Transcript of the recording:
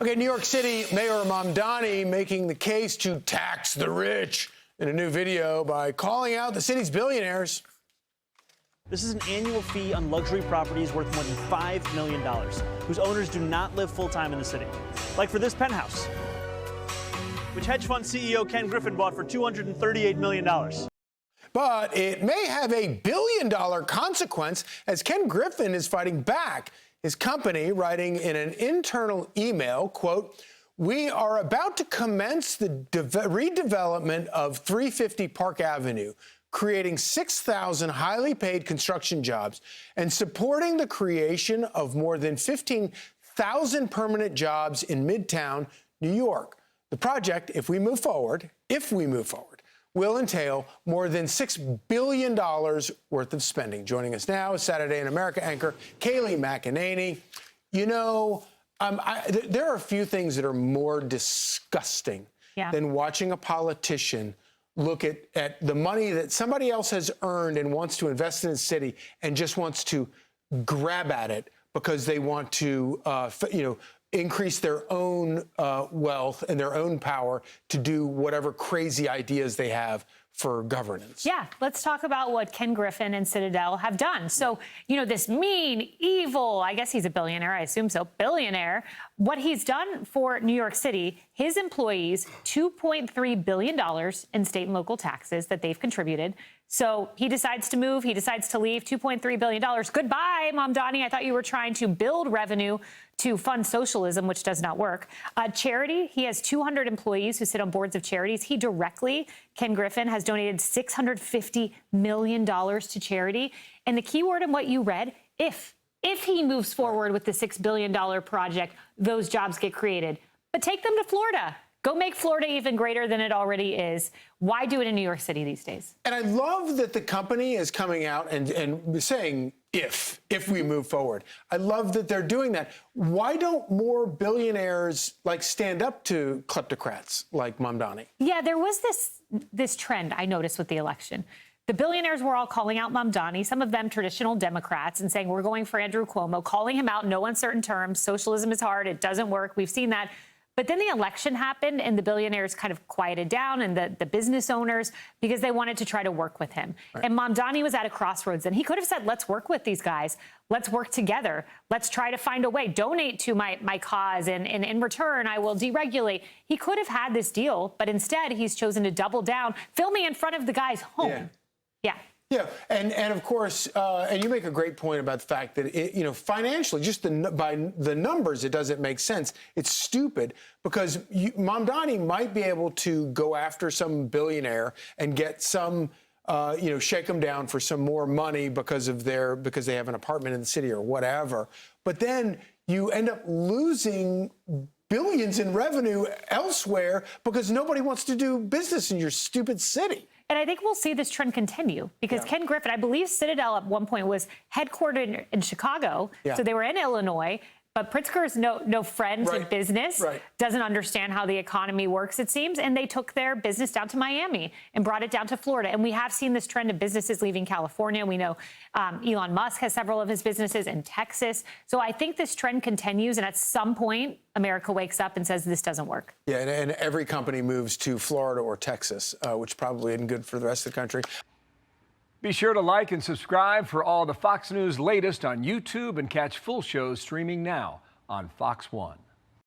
Okay, New York City Mayor Mamdani making the case to tax the rich in a new video by calling out the city's billionaires. This is an annual fee on luxury properties worth more than $5 million, whose owners do not live full-time in the city. Like for this penthouse, which hedge fund CEO Ken Griffin bought for $238 million. But it may have a billion-dollar consequence as Ken Griffin is fighting back. His company writing in an internal email, quote, "We are about to commence the redevelopment of 350 Park Avenue, creating 6,000 highly paid construction jobs and supporting the creation of more than 15,000 permanent jobs in Midtown, New York. The project, if we move forward, will entail more than $6 billion worth of spending." Joining us now is Saturday in America anchor Kayleigh McEnany. You know, there are a few things that are more disgusting than watching a politician look at the money that somebody else has earned and wants to invest in a city and just wants to grab at it because they want to, increase their own wealth and their own power to do whatever crazy ideas they have for governance. Yeah, let's talk about what Ken Griffin and Citadel have done. So, this mean, evil, I guess he's a billionaire, I assume so, billionaire. What he's done for New York City, his employees, $2.3 billion in state and local taxes that they've contributed. So he decides to move, he decides to leave, $2.3 billion. Goodbye, Mamdani. I thought you were trying to build revenue to fund socialism, which does not work. Charity, he has 200 employees who sit on boards of charities. He directly, Ken Griffin, has donated $650 million to charity. And the key word in what you read, if he moves forward with the $6 billion project, those jobs get created. But take them to Florida. Go make Florida even greater than it already is. Why do it in New York City these days? And I love that the company is coming out and saying, if we move forward. I love that they're doing that. Why don't more billionaires stand up to kleptocrats like Mamdani? Yeah, there was this trend I noticed with the election. The billionaires were all calling out Mamdani, some of them traditional Democrats, and saying, we're going for Andrew Cuomo, calling him out in no uncertain terms. Socialism is hard. It doesn't work. We've seen that. But then the election happened and the billionaires kind of quieted down and the business owners because they wanted to try to work with him. Right. And Mamdani was at a crossroads and he could have said, let's work with these guys. Let's work together. Let's try to find a way. Donate to my cause and in return, I will deregulate. He could have had this deal, but instead he's chosen to double down, filming in front of the guy's home. Yeah. Yeah, and of course, and you make a great point about the fact that financially, just by the numbers, it doesn't make sense. It's stupid because Mamdani might be able to go after some billionaire and get some, shake them down for some more money because they have an apartment in the city or whatever. But then you end up losing billions in revenue elsewhere because nobody wants to do business in your stupid city. And I think we'll see this trend continue because Ken Griffin, I believe Citadel at one point was headquartered in Chicago. So they were in Illinois. But Pritzker's no friend in business, doesn't understand how the economy works, it seems. And they took their business down to Miami and brought it down to Florida. And we have seen this trend of businesses leaving California. We know Elon Musk has several of his businesses in Texas. So I think this trend continues. And at some point, America wakes up and says, this doesn't work. Yeah, and every company moves to Florida or Texas, which probably isn't good for the rest of the country. Be sure to like and subscribe for all the Fox News latest on YouTube and catch full shows streaming now on Fox One.